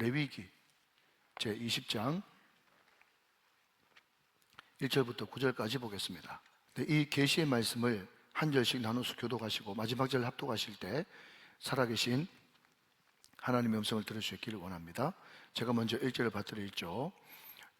레위기 제20장 1절부터 9절까지 보겠습니다. 이 계시의 말씀을 한 절씩 나눠서 교독하시고 마지막 절 합독하실 때 살아계신 하나님의 음성을 들으시기를 원합니다. 제가 먼저 1절을 받들어 읽죠.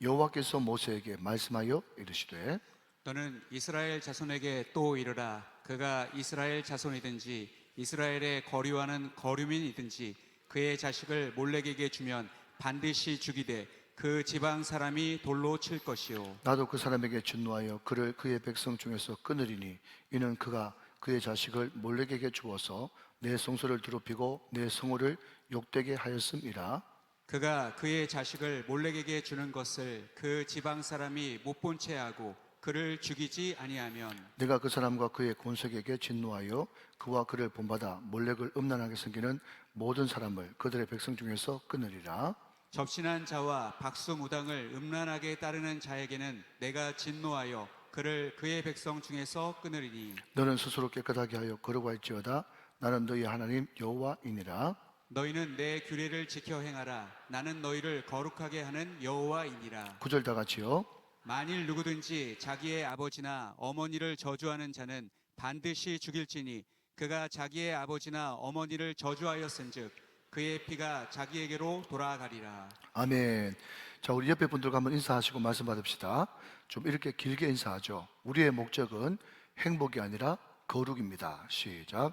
여호와께서 모세에게 말씀하여 이르시되 너는 이스라엘 자손에게 또 이르라. 그가 이스라엘 자손이든지 이스라엘의 거류하는 거류민이든지 그의 자식을 몰렉에게 주면 반드시 죽이되 그 지방 사람이 돌로 칠 것이요 나도 그 사람에게 진노하여 그를 그의 백성 중에서 끊으리니 이는 그가 그의 자식을 몰렉에게 주어서 내 성소를 더럽히고 내 성호를 욕되게 하였음이라. 그가 그의 자식을 몰렉에게 주는 것을 그 지방 사람이 못 본 채 하고 그를 죽이지 아니하면 내가 그 사람과 그의 권속에게 진노하여 그와 그를 본받아 몰렉을 음란하게 섬기는 모든 사람을 그들의 백성 중에서 끊으리라. 접신한 자와 박수무당을 음란하게 따르는 자에게는 내가 진노하여 그를 그의 백성 중에서 끊으리니 너는 스스로 깨끗하게 하여 거룩할지어다. 나는 너희 하나님 여호와이니라. 너희는 내 규례를 지켜 행하라. 나는 너희를 거룩하게 하는 여호와이니라. 9절 다 같이요. 만일 누구든지 자기의 아버지나 어머니를 저주하는 자는 반드시 죽일지니 그가 자기의 아버지나 어머니를 저주하였은즉 그의 피가 자기에게로 돌아가리라. 아멘. 자, 우리 옆에 분들과 한번 인사하시고 말씀 받읍시다. 좀 이렇게 길게 인사하죠. 우리의 목적은 행복이 아니라 거룩입니다. 시작.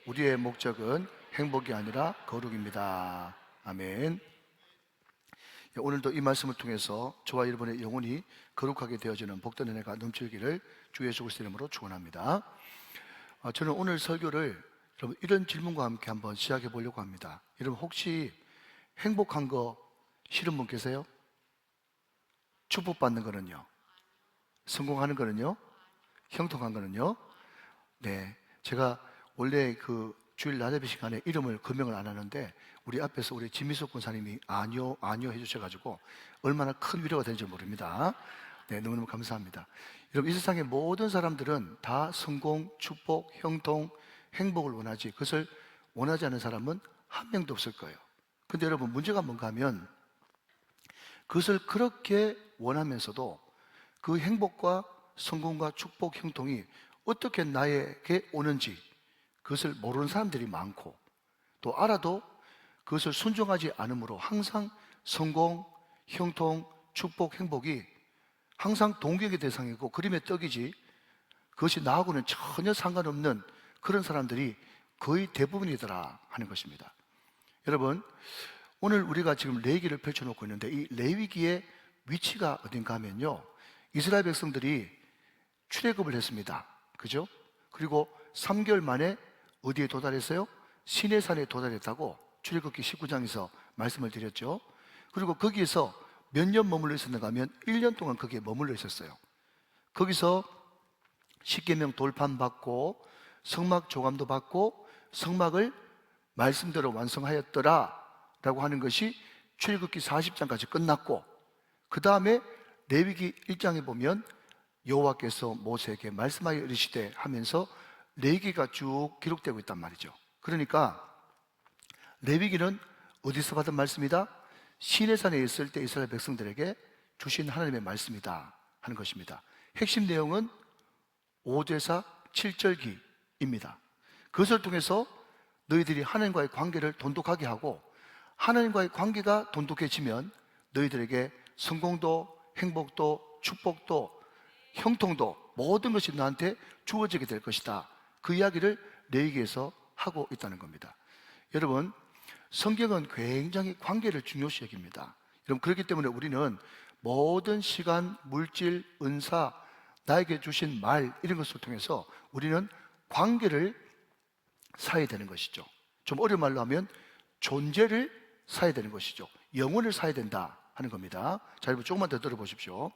우리의 목적은 행복이 아니라 거룩입니다. 아멘. 오늘도 이 말씀을 통해서 저와 여러분의 영혼이 거룩하게 되어지는 복된 은혜가 넘치기를 주 예수 그리스도의 이름으로 축원합니다. 저는 오늘 설교를 여러분 이런 질문과 함께 한번 시작해 보려고 합니다. 여러분 혹시 행복한 거 싫은 분 계세요? 축복받는 거는요? 성공하는 거는요? 형통한 거는요? 네, 제가 원래 그 주일 낮예배 시간에 이름을 거명을 안 하는데 우리 앞에서 우리 진미숙 권사님이 아니요 해주셔가지고 얼마나 큰 위로가 되는지 모릅니다. 네, 너무너무 감사합니다. 여러분 이 세상의 모든 사람들은 다 성공, 축복, 형통, 행복을 원하지 그것을 원하지 않는 사람은 한 명도 없을 거예요. 근데 여러분 문제가 뭔가 하면 그것을 그렇게 원하면서도 그 행복과 성공과 축복, 형통이 어떻게 나에게 오는지 그것을 모르는 사람들이 많고 또 알아도 그것을 순종하지 않으므로 항상 성공, 형통, 축복, 행복이 항상 동경의 대상이고 그림의 떡이지 그것이 나하고는 전혀 상관없는 그런 사람들이 거의 대부분이더라 하는 것입니다. 여러분 오늘 우리가 지금 레위기를 펼쳐놓고 있는데 이 레위기의 위치가 어딘가 하면요 이스라엘 백성들이 출애굽을 했습니다. 그죠? 그리고 3개월 만에 어디에 도달했어요? 시내산에 도달했다고 출애굽기 19장에서 말씀을 드렸죠. 그리고 거기에서 몇 년 머물러 있었는가 하면 1년 동안 거기에 머물러 있었어요. 거기서 십계명 돌판받고 성막 조감도 받고 성막을 말씀대로 완성하였더라 라고 하는 것이 출애굽기 40장까지 끝났고 그 다음에 레위기 1장에 보면 여호와께서 모세에게 말씀하여 이르시되 하면서 레위기가 쭉 기록되고 있단 말이죠. 그러니까 레위기는 어디서 받은 말씀이다? 시내산에 있을 때 이스라엘 백성들에게 주신 하나님의 말씀이다 하는 것입니다. 핵심 내용은 5제사 7절기입니다. 그것을 통해서 너희들이 하나님과의 관계를 돈독하게 하고 하나님과의 관계가 돈독해지면 너희들에게 성공도 행복도 축복도 형통도 모든 것이 너한테 주어지게 될 것이다. 그 이야기를 레위기에서 하고 있다는 겁니다. 여러분 성경은 굉장히 관계를 중요시 여깁니다. 여러분 그렇기 때문에 우리는 모든 시간, 물질, 은사, 나에게 주신 말 이런 것을 통해서 우리는 관계를 사야 되는 것이죠. 좀 어려운 말로 하면 존재를 사야 되는 것이죠. 영혼을 사야 된다 하는 겁니다. 자, 여러분 조금만 더 들어보십시오.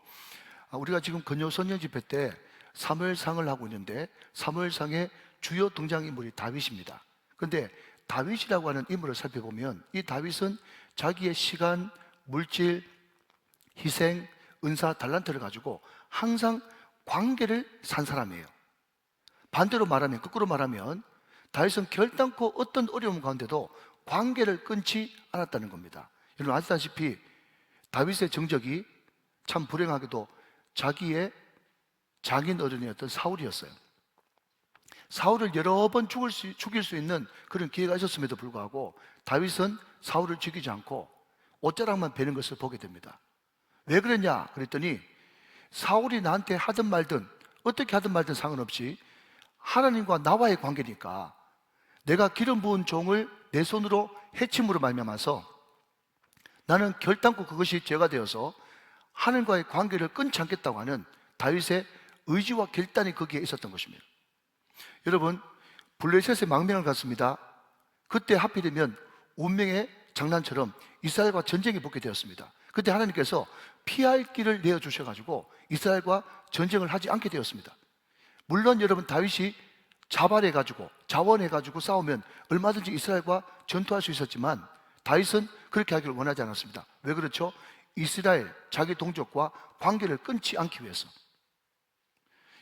우리가 지금 근효선언 집회 때 사무엘상을 하고 있는데 사무엘상의 주요 등장인물이 다윗입니다. 그런데 다윗이라고 하는 인물을 살펴보면 이 다윗은 자기의 시간, 물질, 희생, 은사, 달란트를 가지고 항상 관계를 산 사람이에요. 반대로 말하면, 거꾸로 말하면 다윗은 결단코 어떤 어려움 가운데도 관계를 끊지 않았다는 겁니다. 여러분 아시다시피 다윗의 정적이 참 불행하게도 자기의 장인 어른이었던 사울이었어요. 사울을 여러 번 죽일 수 있는 그런 기회가 있었음에도 불구하고 다윗은 사울을 죽이지 않고 옷자락만 베는 것을 보게 됩니다. 왜 그랬냐 그랬더니 사울이 나한테 하든 말든 어떻게 하든 말든 상관없이 하나님과 나와의 관계니까 내가 기름 부은 종을 내 손으로 해침으로 말미암아서 나는 결단코 그것이 죄가 되어서 하나님과의 관계를 끊지 않겠다고 하는 다윗의 의지와 결단이 거기에 있었던 것입니다. 여러분 블레셋의 망명을 갔습니다. 그때 하필이면 운명의 장난처럼 이스라엘과 전쟁이 붙게 되었습니다. 그때 하나님께서 피할 길을 내어주셔가지고 이스라엘과 전쟁을 하지 않게 되었습니다. 물론 여러분 다윗이 자원해가지고 싸우면 얼마든지 이스라엘과 전투할 수 있었지만 다윗은 그렇게 하기를 원하지 않았습니다. 왜 그렇죠? 이스라엘, 자기 동족과 관계를 끊지 않기 위해서.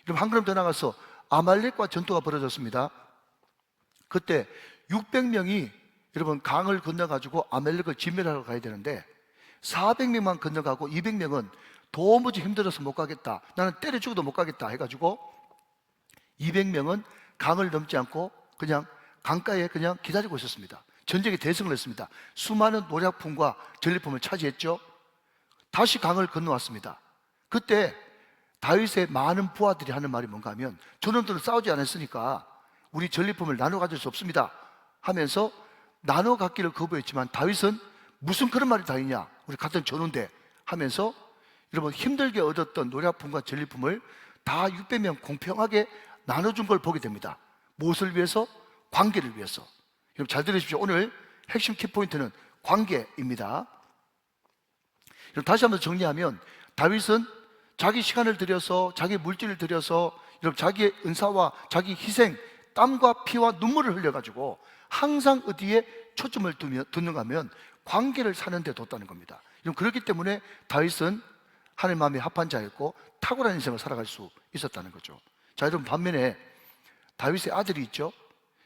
여러분 한 걸음 더 나가서 아말렉과 전투가 벌어졌습니다. 그때 600명이 여러분 강을 건너가지고 아말렉을 진멸하러 가야 되는데 400명만 건너가고 200명은 도무지 힘들어서 못 가겠다, 나는 때려 죽어도 못 가겠다 해가지고 200명은 강을 넘지 않고 그냥 강가에 그냥 기다리고 있었습니다. 전쟁에 대승을 했습니다. 수많은 노략품과 전리품을 차지했죠. 다시 강을 건너왔습니다. 그때 다윗의 많은 부하들이 하는 말이 뭔가 하면 저놈들은 싸우지 않았으니까 우리 전리품을 나눠 가질 수 없습니다 하면서 나눠 갖기를 거부했지만 다윗은 무슨 그런 말이 다 있냐, 우리 같은 전우인데 하면서 여러분 힘들게 얻었던 노략품과 전리품을 다 600명 공평하게 나눠준 걸 보게 됩니다. 무엇을 위해서? 관계를 위해서. 여러분 잘 들으십시오. 오늘 핵심 키포인트는 관계입니다. 여러분 다시 한번 정리하면 다윗은 자기 시간을 들여서 자기 물질을 들여서 여러분 자기의 은사와 자기 희생, 땀과 피와 눈물을 흘려가지고 항상 어디에 초점을 두는가 하면 관계를 사는 데 뒀다는 겁니다. 여러분 그렇기 때문에 다윗은 하나님 마음에 합한 자였고 탁월한 인생을 살아갈 수 있었다는 거죠. 자 여러분 반면에 다윗의 아들이 있죠.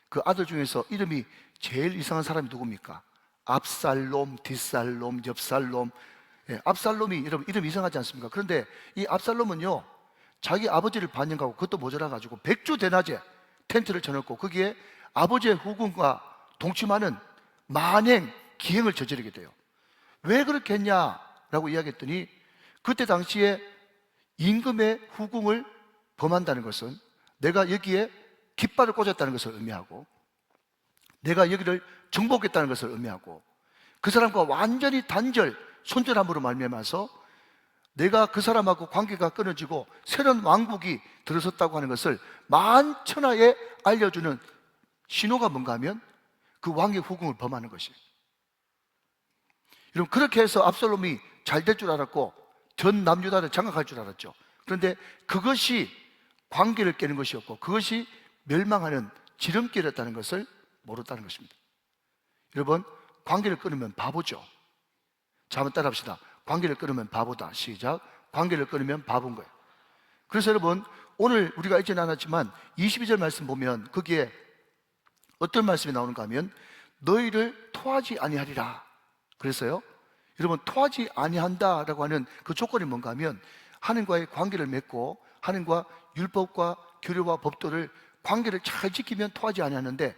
그 아들 중에서 이름이 제일 이상한 사람이 누굽니까? 압살롬, 뒷살롬, 옆살롬. 압살롬이 여러분 이름 이상하지 않습니까? 그런데 이 압살롬은요 자기 아버지를 반역하고 그것도 모자라가지고 백주대낮에 텐트를 쳐놓고 거기에 아버지의 후궁과 동침하는 만행 기행을 저지르게 돼요. 왜 그렇게 했냐라고 이야기했더니 그때 당시에 임금의 후궁을 범한다는 것은 내가 여기에 깃발을 꽂았다는 것을 의미하고 내가 여기를 정복했다는 것을 의미하고 그 사람과 완전히 손절함으로 말미암아서 내가 그 사람하고 관계가 끊어지고 새로운 왕국이 들어섰다고 하는 것을 만천하에 알려주는 신호가 뭔가 하면 그 왕의 후궁을 범하는 것이에요. 여러분 그렇게 해서 압살롬이 잘 될 줄 알았고 전 남유다를 장악할 줄 알았죠. 그런데 그것이 관계를 깨는 것이었고 그것이 멸망하는 지름길이었다는 것을 모르다는 것입니다. 여러분 관계를 끊으면 바보죠. 자 한번 따라합시다. 관계를 끊으면 바보다. 시작. 관계를 끊으면 바보인 거예요. 그래서 여러분 오늘 우리가 읽지는 않았지만 22절 말씀 보면 거기에 어떤 말씀이 나오는가 하면 너희를 토하지 아니하리라 그래서요 여러분 토하지 아니한다라고 하는 그 조건이 뭔가 하면 하나님과의 관계를 맺고 하나님과 율법과 규례와 법도를 관계를 잘 지키면 토하지 아니하는데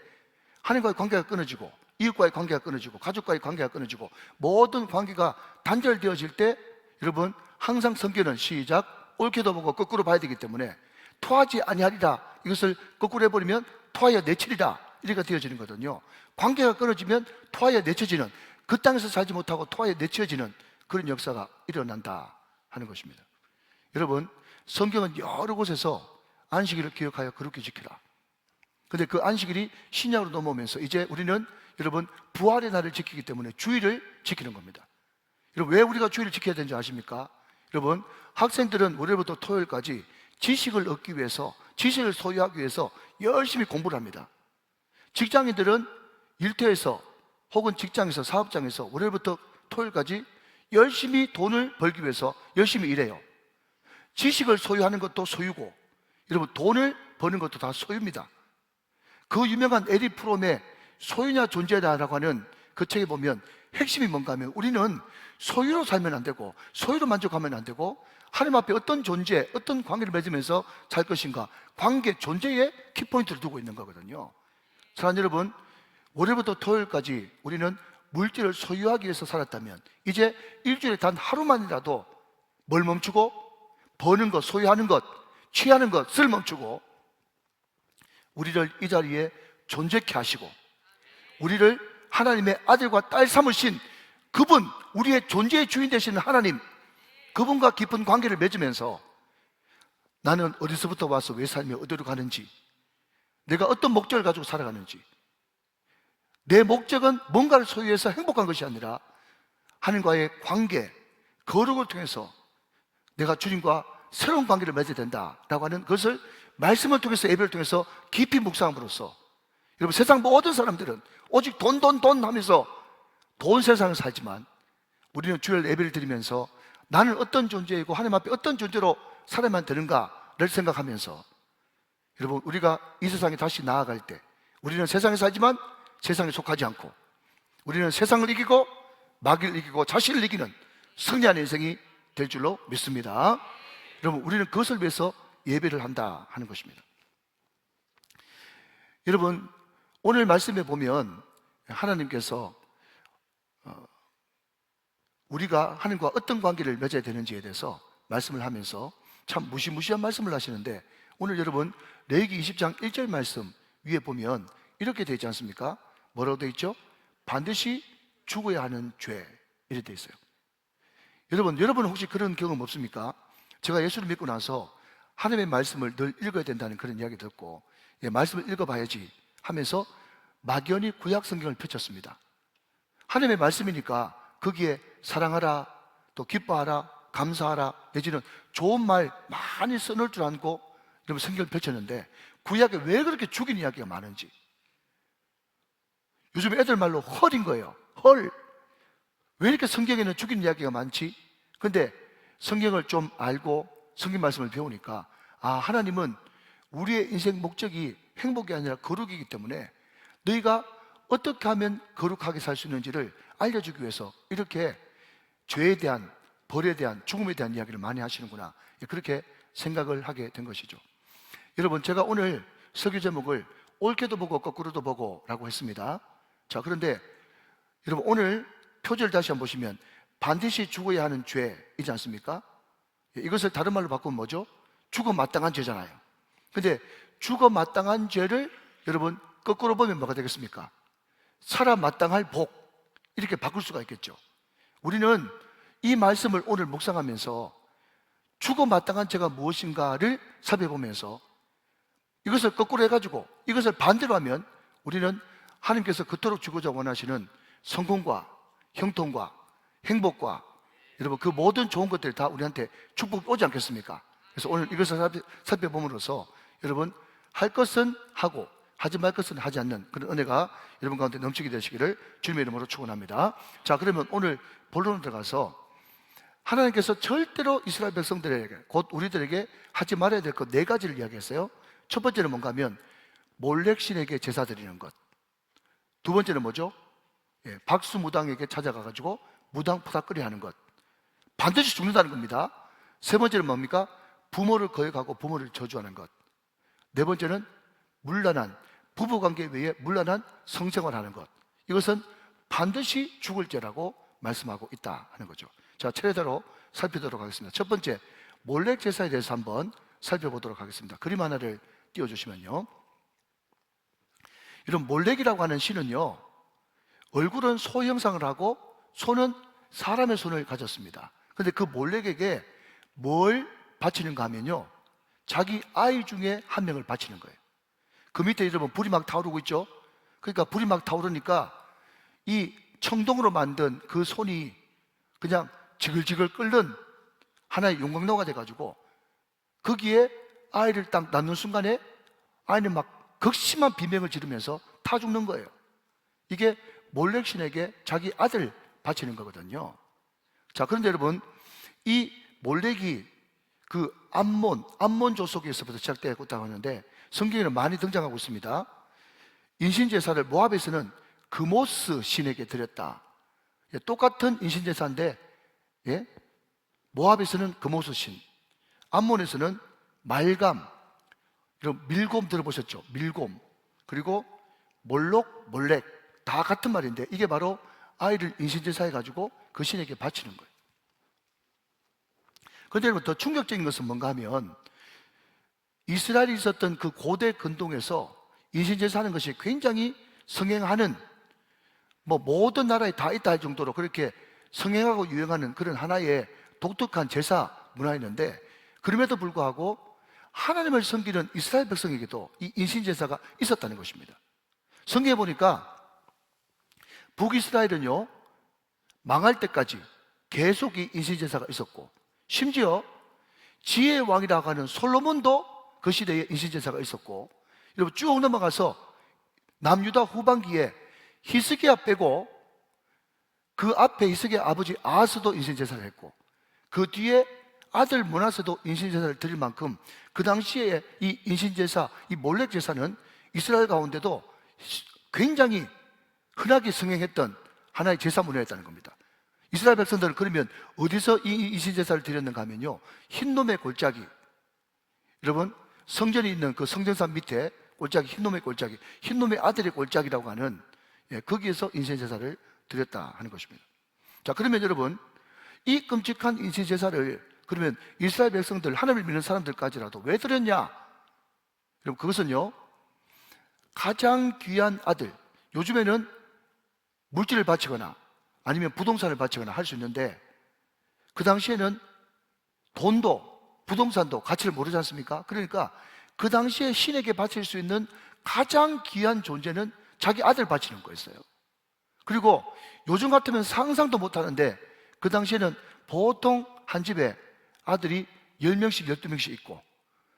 하나님과의 관계가 끊어지고 이웃과의 관계가 끊어지고 가족과의 관계가 끊어지고 모든 관계가 단절되어질 때 여러분 항상 성경은 시작 옳게도 보고 거꾸로 봐야 되기 때문에 토하지 아니하리라 이것을 거꾸로 해버리면 토하여 내치리라 이렇게 되어지는 거거든요. 관계가 끊어지면 토하여 내쳐지는 그 땅에서 살지 못하고 토하여 내쳐지는 그런 역사가 일어난다 하는 것입니다. 여러분 성경은 여러 곳에서 안식일을 기억하여 그렇게 지키라. 근데 그 안식일이 신약으로 넘어오면서 이제 우리는 여러분 부활의 날을 지키기 때문에 주일을 지키는 겁니다. 여러분 왜 우리가 주일을 지켜야 되는지 아십니까? 여러분 학생들은 월요일부터 토요일까지 지식을 얻기 위해서 지식을 소유하기 위해서 열심히 공부를 합니다. 직장인들은 일터에서 혹은 직장에서 사업장에서 월요일부터 토요일까지 열심히 돈을 벌기 위해서 열심히 일해요. 지식을 소유하는 것도 소유고 여러분 돈을 버는 것도 다 소유입니다. 그 유명한 에릭 프롬의 소유냐 존재냐라고 하는 그 책에 보면 핵심이 뭔가 하면 우리는 소유로 살면 안 되고 소유로 만족하면 안 되고 하나님 앞에 어떤 존재, 어떤 관계를 맺으면서 살 것인가, 관계 존재에 키포인트를 두고 있는 거거든요. 사랑하는 여러분, 월요일부터 토요일까지 우리는 물질을 소유하기 위해서 살았다면 이제 일주일에 단 하루만이라도 뭘 멈추고 버는 것, 소유하는 것, 취하는 것을 멈추고 우리를 이 자리에 존재케 하시고 우리를 하나님의 아들과 딸 삼으신 그분, 우리의 존재의 주인 되시는 하나님, 그분과 깊은 관계를 맺으면서 나는 어디서부터 와서 왜 살며 어디로 가는지, 내가 어떤 목적을 가지고 살아가는지, 내 목적은 뭔가를 소유해서 행복한 것이 아니라 하나님과의 관계, 거룩을 통해서 내가 주님과 새로운 관계를 맺어야 된다라고 하는 것을 말씀을 통해서, 예배를 통해서 깊이 묵상함으로써, 여러분, 세상 모든 사람들은 오직 돈 하면서 돈 세상을 살지만 우리는 주일 예배를 드리면서 나는 어떤 존재이고 하나님 앞에 어떤 존재로 살아야만 되는가를 생각하면서, 여러분, 우리가 이 세상에 다시 나아갈 때 우리는 세상에 살지만 세상에 속하지 않고 우리는 세상을 이기고 마귀를 이기고 자신을 이기는 승리하는 인생이 될 줄로 믿습니다. 여러분, 우리는 그것을 위해서 예배를 한다 하는 것입니다. 여러분, 오늘 말씀에 보면 하나님께서 우리가 하나님과 어떤 관계를 맺어야 되는지에 대해서 말씀을 하면서 참 무시무시한 말씀을 하시는데, 오늘 여러분 레위기 20장 1절 말씀 위에 보면 이렇게 되어 있지 않습니까? 뭐라고 되어 있죠? 반드시 죽어야 하는 죄, 이렇게 되어 있어요. 여러분 혹시 그런 경험 없습니까? 제가 예수를 믿고 나서 하나님의 말씀을 늘 읽어야 된다는 그런 이야기 듣고, 말씀을 읽어봐야지 하면서 막연히 구약 성경을 펼쳤습니다. 하나님의 말씀이니까 거기에 사랑하라, 또 기뻐하라, 감사하라, 내지는 좋은 말 많이 써놓을 줄 알고 여러분 성경을 펼쳤는데, 구약에 왜 그렇게 죽인 이야기가 많은지, 요즘 애들 말로 헐인 거예요. 헐. 왜 이렇게 성경에는 죽인 이야기가 많지? 근데 성경을 좀 알고 성경 말씀을 배우니까, 하나님은 우리의 인생 목적이 행복이 아니라 거룩이기 때문에 너희가 어떻게 하면 거룩하게 살 수 있는지를 알려주기 위해서 이렇게 죄에 대한, 벌에 대한, 죽음에 대한 이야기를 많이 하시는구나, 그렇게 생각을 하게 된 것이죠. 여러분, 제가 오늘 설교 제목을 옳게도 보고 거꾸로도 보고 라고 했습니다. 자, 그런데 여러분, 오늘 표절 다시 한번 보시면 반드시 죽어야 하는 죄이지 않습니까? 이것을 다른 말로 바꾸면 뭐죠? 죽어 마땅한 죄잖아요. 근데 죽어 마땅한 죄를 여러분 거꾸로 보면 뭐가 되겠습니까? 살아 마땅할 복, 이렇게 바꿀 수가 있겠죠. 우리는 이 말씀을 오늘 묵상하면서 죽어 마땅한 죄가 무엇인가를 살펴보면서 이것을 거꾸로 해가지고 이것을 반대로 하면 우리는 하나님께서 그토록 주고자 원하시는 성공과 형통과 행복과 여러분 그 모든 좋은 것들이 다 우리한테 축복이 오지 않겠습니까? 그래서 오늘 이것을 살펴봄으로써 여러분 할 것은 하고 하지 말 것은 하지 않는 그런 은혜가 여러분 가운데 넘치게 되시기를 주님의 이름으로 축원합니다. 자, 그러면 오늘 본론으로 들어가서 하나님께서 절대로 이스라엘 백성들에게, 곧 우리들에게 하지 말아야 될 것 4가지를 이야기했어요. 첫 번째는 뭔가 하면 몰렉신에게 제사 드리는 것. 두 번째는 뭐죠? 박수무당에게 찾아가가지고 무당 푸닥거리 하는 것. 반드시 죽는다는 겁니다. 세 번째는 뭡니까? 부모를 거역하고 부모를 저주하는 것. 네 번째는 문란한 부부관계 외에 문란한 성생활하는 것. 이것은 반드시 죽을 죄라고 말씀하고 있다 하는 거죠. 자, 차례대로 살펴보도록 하겠습니다. 첫 번째, 몰렉 제사에 대해서 한번 살펴보도록 하겠습니다. 그림 하나를 띄워주시면요, 이런 몰렉이라고 하는 신은요, 얼굴은 소 형상을 하고 손은 사람의 손을 가졌습니다. 근데 그 몰렉에게 뭘 바치는가 하면요, 자기 아이 중에 한 명을 바치는 거예요. 그 밑에 여러분 불이 막 타오르고 있죠? 그러니까 불이 막 타오르니까 이 청동으로 만든 그 손이 그냥 지글지글 끓는 하나의 용광로가 돼가지고 거기에 아이를 딱 낳는 순간에 아이는 막 극심한 비명을 지르면서 타 죽는 거예요. 이게 몰렉신에게 자기 아들 바치는 거거든요. 자, 그런데 여러분, 이 몰렉이 그 암몬 족속에서부터 시작되었다고 하는데 성경에는 많이 등장하고 있습니다. 인신제사를 모압에서는 그모스 신에게 드렸다. 예, 똑같은 인신제사인데, 예? 모압에서는 금오수신, 암몬에서는 말감, 이런 밀곰 들어보셨죠? 밀곰. 그리고 몰록, 몰렉 다 같은 말인데 이게 바로 아이를 인신제사해 가지고 그 신에게 바치는 거예요. 그런데 여러분 더 충격적인 것은 뭔가 하면 이스라엘이 있었던 그 고대 근동에서 인신제사하는 것이 굉장히 성행하는, 뭐 모든 나라에 다 있다 할 정도로 그렇게 성행하고 유행하는 그런 하나의 독특한 제사 문화였는데, 그럼에도 불구하고 하나님을 섬기는 이스라엘 백성에게도 이 인신제사가 있었다는 것입니다. 성경에 보니까 북이스라엘은요, 망할 때까지 계속 이 인신제사가 있었고, 심지어 지혜의 왕이라고 하는 솔로몬도 그 시대에 인신제사가 있었고, 여러분 쭉 넘어가서 남유다 후반기에 히스기야 빼고 그 앞에 히스기야 아버지 아하스도 인신제사를 했고, 그 뒤에 아들 므낫세도 인신제사를 드릴 만큼 그 당시에 이 인신제사, 이 몰렉제사는 이스라엘 가운데도 굉장히 흔하게 성행했던 하나의 제사 문화였다는 겁니다. 이스라엘 백성들은 그러면 어디서 이 인신제사를 드렸는가 하면요, 흰놈의 골짜기, 여러분 성전이 있는 그 성전산 밑에 골짜기, 흰놈의 골짜기, 흰놈의 아들의 골짜기라고 하는, 예, 거기에서 인신제사를 드렸다 하는 것입니다. 자, 그러면 여러분 이 끔찍한 인신제사를 그러면 이스라엘 백성들, 하나님을 믿는 사람들까지라도 왜 드렸냐? 여러분 그것은요, 가장 귀한 아들, 요즘에는 물질을 바치거나 아니면 부동산을 바치거나 할 수 있는데, 그 당시에는 돈도 부동산도 가치를 모르지 않습니까? 그러니까 그 당시에 신에게 바칠 수 있는 가장 귀한 존재는 자기 아들 바치는 거였어요. 그리고 요즘 같으면 상상도 못 하는데 그 당시에는 보통 한 집에 아들이 10명씩 12명씩 있고,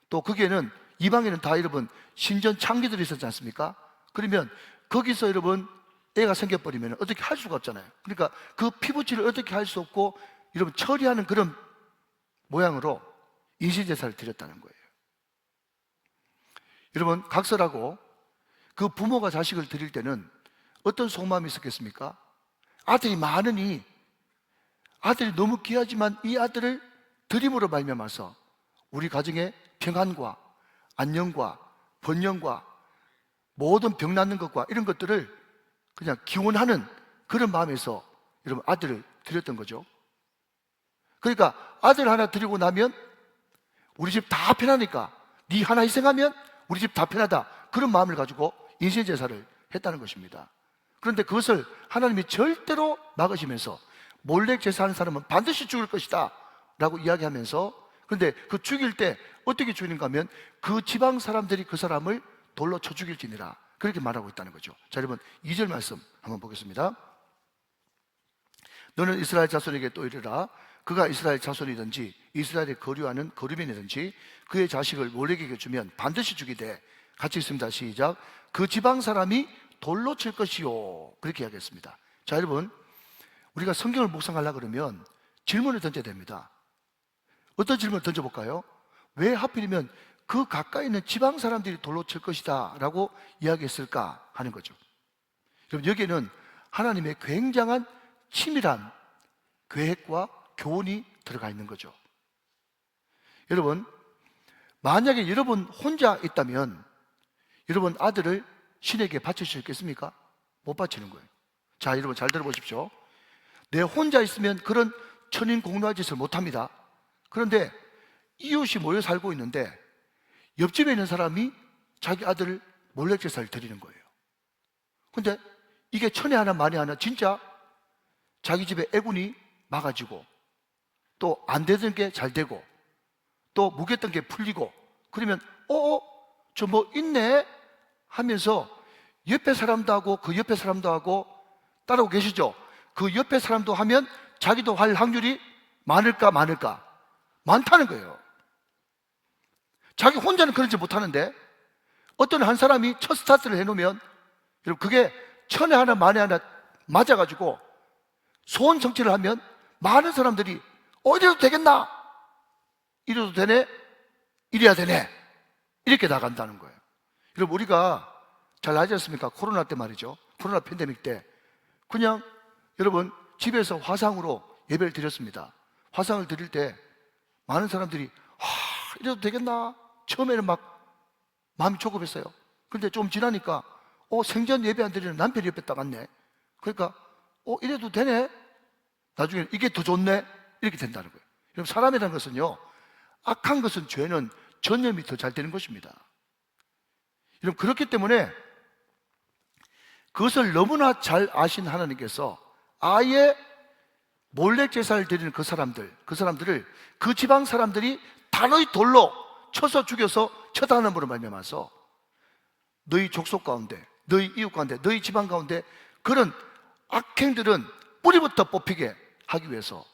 또 거기에는 이방에는 다 여러분 신전 창기들이 있었지 않습니까? 그러면 거기서 여러분 애가 생겨버리면 어떻게 할 수가 없잖아요. 그러니까 그 피부치를 어떻게 할 수 없고 여러분 처리하는 그런 모양으로 인신제사를 드렸다는 거예요. 여러분 각설하고 그 부모가 자식을 드릴 때는 어떤 속마음이 있었겠습니까? 아들이 많으니 아들이 너무 귀하지만 이 아들을 드림으로 말미암아서 우리 가정의 평안과 안녕과 번영과 모든 병 낫는 것과 이런 것들을 그냥 기원하는 그런 마음에서 여러분 아들을 드렸던 거죠. 그러니까 아들 하나 드리고 나면 우리 집 다 편하니까 네 하나 희생하면 우리 집 다 편하다, 그런 마음을 가지고 인신제사를 했다는 것입니다. 그런데 그것을 하나님이 절대로 막으시면서 몰렉 제사하는 사람은 반드시 죽을 것이다 라고 이야기하면서, 그런데 그 죽일 때 어떻게 죽이는가 하면 그 지방 사람들이 그 사람을 돌로 쳐 죽일지니라, 그렇게 말하고 있다는 거죠. 자, 여러분 2절 말씀 한번 보겠습니다. 너는 이스라엘 자손에게 또 이르라. 그가 이스라엘 자손이든지 이스라엘의 거류하는 거류민이든지 그의 자식을 몰렉에게 주면 반드시 죽이되, 같이 있습니다. 시작. 그 지방 사람이 돌로 칠 것이요, 그렇게 이야기했습니다. 자, 여러분 우리가 성경을 묵상하려고 그러면 질문을 던져야 됩니다. 어떤 질문을 던져볼까요? 왜 하필이면 그 가까이 있는 지방 사람들이 돌로 칠 것이다 라고 이야기했을까 하는 거죠. 여러분 여기에는 하나님의 굉장한 치밀한 계획과 교훈이 들어가 있는 거죠. 여러분 만약에 여러분 혼자 있다면 여러분 아들을 신에게 바칠 수 있겠습니까? 못 바치는 거예요. 자, 여러분 잘 들어보십시오. 내 혼자 있으면 그런 천인공노할 짓을 못합니다. 그런데 이웃이 모여 살고 있는데 옆집에 있는 사람이 자기 아들을 몰렉제사를 드리는 거예요. 근데 이게 천에 하나 만에 하나 진짜 자기 집에 애군이 막아지고 또 안 되던 게 잘 되고 또 묵였던 게 풀리고, 그러면 저 뭐 있네 하면서 옆에 사람도 하고 그 옆에 사람도 하고, 따라오고 계시죠? 그 옆에 사람도 하면 자기도 할 확률이 많을까 많다는 거예요. 자기 혼자는 그러지 못하는데 어떤 한 사람이 첫 스타트를 해놓으면 여러분 그게 천에 하나 만에 하나 맞아가지고 소원 성취를 하면 많은 사람들이 이래도 되겠나? 이래도 되네? 이래야 되네? 이렇게 나간다는 거예요. 여러분 우리가 잘 알지 않습니까? 코로나 때 말이죠. 코로나 팬데믹 때 그냥 여러분 집에서 화상으로 예배를 드렸습니다. 화상을 드릴 때 많은 사람들이 이래도 되겠나? 처음에는 막 마음이 조급했어요. 그런데 좀 지나니까 생전 예배 안 드리는 남편이 옆에 딱 왔네. 그러니까 이래도 되네? 나중에 이게 더 좋네? 이렇게 된다는 거예요. 여러분, 사람이라는 것은요, 악한 것은, 죄는 전념이 더 잘 되는 것입니다. 여러분, 그렇기 때문에 그것을 너무나 잘 아신 하나님께서 아예 몰래 제사를 드리는 그 사람들을 그 지방 사람들이 단호히 돌로 쳐서 죽여서 처단함으로 말미암아서 너희 족속 가운데, 너희 이웃 가운데, 너희 지방 가운데 그런 악행들은 뿌리부터 뽑히게 하기 위해서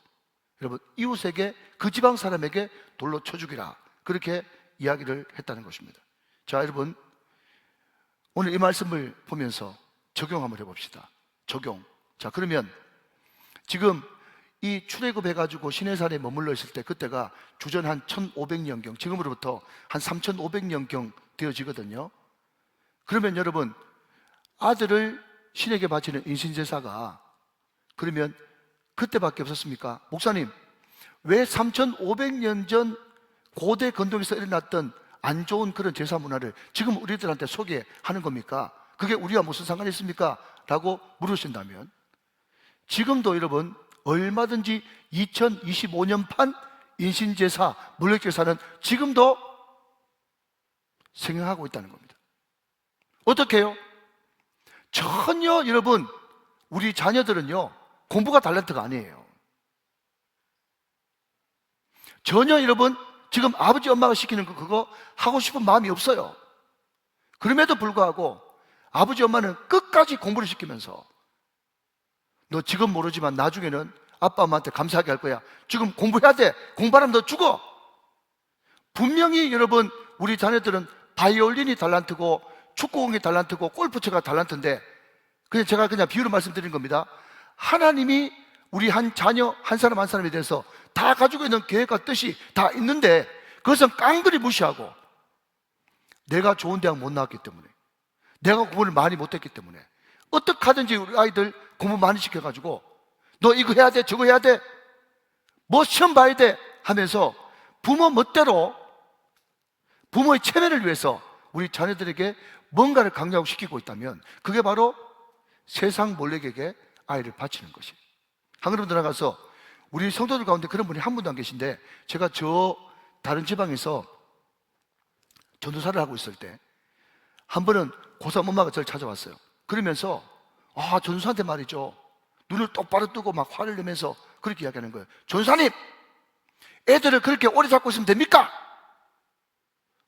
여러분, 이웃에게, 그 지방 사람에게 돌로 쳐 죽이라, 그렇게 이야기를 했다는 것입니다. 자, 여러분, 오늘 이 말씀을 보면서 적용 한번 해봅시다. 적용. 자, 그러면 지금 이 출애굽해가지고 시내산에 머물러 있을 때, 그때가 주전 한 1500년경, 지금으로부터 한 3500년경 되어지거든요. 그러면 여러분, 아들을 신에게 바치는 인신제사가 그러면 그때밖에 없었습니까? 목사님, 왜 3500년 전 고대 건동에서 일어났던 안 좋은 그런 제사 문화를 지금 우리들한테 소개하는 겁니까? 그게 우리와 무슨 상관이 있습니까? 라고 물으신다면, 지금도 여러분 얼마든지 2025년판 인신제사, 물력제사는 지금도 생각하고 있다는 겁니다. 어떻게 해요? 전혀 여러분, 우리 자녀들은요, 공부가 달란트가 아니에요. 전혀 여러분, 지금 아버지 엄마가 시키는 거 그거 하고 싶은 마음이 없어요. 그럼에도 불구하고 아버지 엄마는 끝까지 공부를 시키면서, 너 지금 모르지만 나중에는 아빠 엄마한테 감사하게 할 거야. 지금 공부해야 돼. 공부하면 너 죽어. 분명히 여러분, 우리 자녀들은 바이올린이 달란트고 축구공이 달란트고 골프채가 달란트인데, 그냥 제가 그냥 비유로 말씀드린 겁니다. 하나님이 우리 한 자녀 한 사람 한 사람에 대해서 다 가지고 있는 계획과 뜻이 다 있는데, 그것은 깡그리 무시하고, 내가 좋은 대학 못 나왔기 때문에, 내가 공부를 많이 못했기 때문에 어떻게 하든지 우리 아이들 공부 많이 시켜가지고 너 이거 해야 돼, 저거 해야 돼, 뭐 시험 봐야 돼 하면서 부모 멋대로 부모의 체면을 위해서 우리 자녀들에게 뭔가를 강요하고 시키고 있다면, 그게 바로 세상 몰래에게 아이를 바치는 것이에요. 한 걸음 더 나가서, 우리 성도들 가운데 그런 분이 한 분도 안 계신데, 제가 다른 지방에서 전도사를 하고 있을 때 한 번은 고3 엄마가 저를 찾아왔어요. 그러면서 전도사한테 말이죠, 눈을 똑바로 뜨고 막 화를 내면서 그렇게 이야기하는 거예요. 전도사님, 애들을 그렇게 오래 잡고 있으면 됩니까?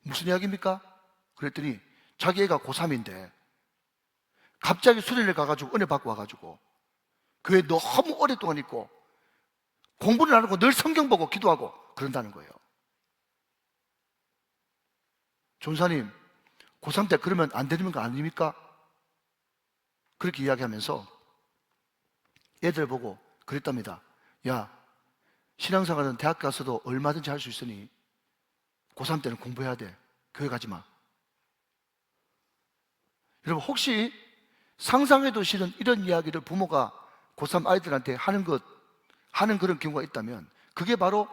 무슨 이야기입니까? 그랬더니 자기 애가 고3인데 갑자기 수련회 가가지고 은혜 받고 와가지고 교회 너무 오랫동안 있고 공부를 안 하고 늘 성경 보고 기도하고 그런다는 거예요. 전도사님, 고3 때 그러면 안 되는 거 아닙니까? 그렇게 이야기하면서 애들 보고 그랬답니다. 야, 신앙생활은 대학 가서도 얼마든지 할 수 있으니 고3 때는 공부해야 돼. 교회 가지 마. 여러분, 혹시 상상해도 싫은 이런 이야기를 부모가 고3 아이들한테 하는 그런 경우가 있다면, 그게 바로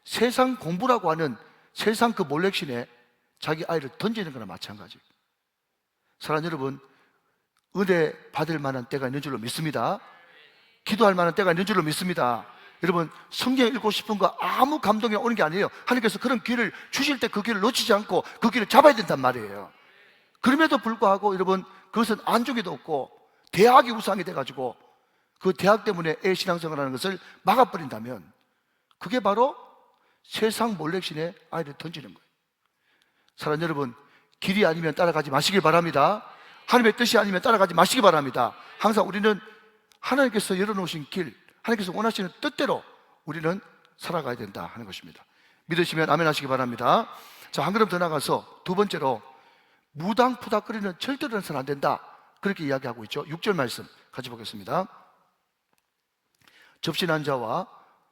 세상 공부라고 하는 세상 그 몰렉신에 자기 아이를 던지는 거나 마찬가지예요. 사랑하는 여러분, 은혜 받을 만한 때가 있는 줄로 믿습니다. 기도할 만한 때가 있는 줄로 믿습니다. 여러분, 성경 읽고 싶은 거 아무 감동이 오는 게 아니에요. 하나님께서 그런 기회를 주실 때 그 기회를 놓치지 않고 그 기회를 잡아야 된단 말이에요. 그럼에도 불구하고 여러분, 그것은 안중에도 없고 대학이 우상이 돼가지고 그 대학 때문에 애 신앙생활하는 것을 막아버린다면, 그게 바로 세상 몰렉신에 아이를 던지는 거예요. 사랑하는 여러분, 길이 아니면 따라가지 마시길 바랍니다. 하나님의 뜻이 아니면 따라가지 마시기 바랍니다. 항상 우리는 하나님께서 열어놓으신 길, 하나님께서 원하시는 뜻대로 우리는 살아가야 된다 하는 것입니다. 믿으시면 아멘 하시기 바랍니다. 자, 한 걸음 더 나가서 두 번째로, 무당푸닥거리는 절대로 해서는 안 된다, 그렇게 이야기하고 있죠. 6절 말씀 같이 보겠습니다. 접신한 자와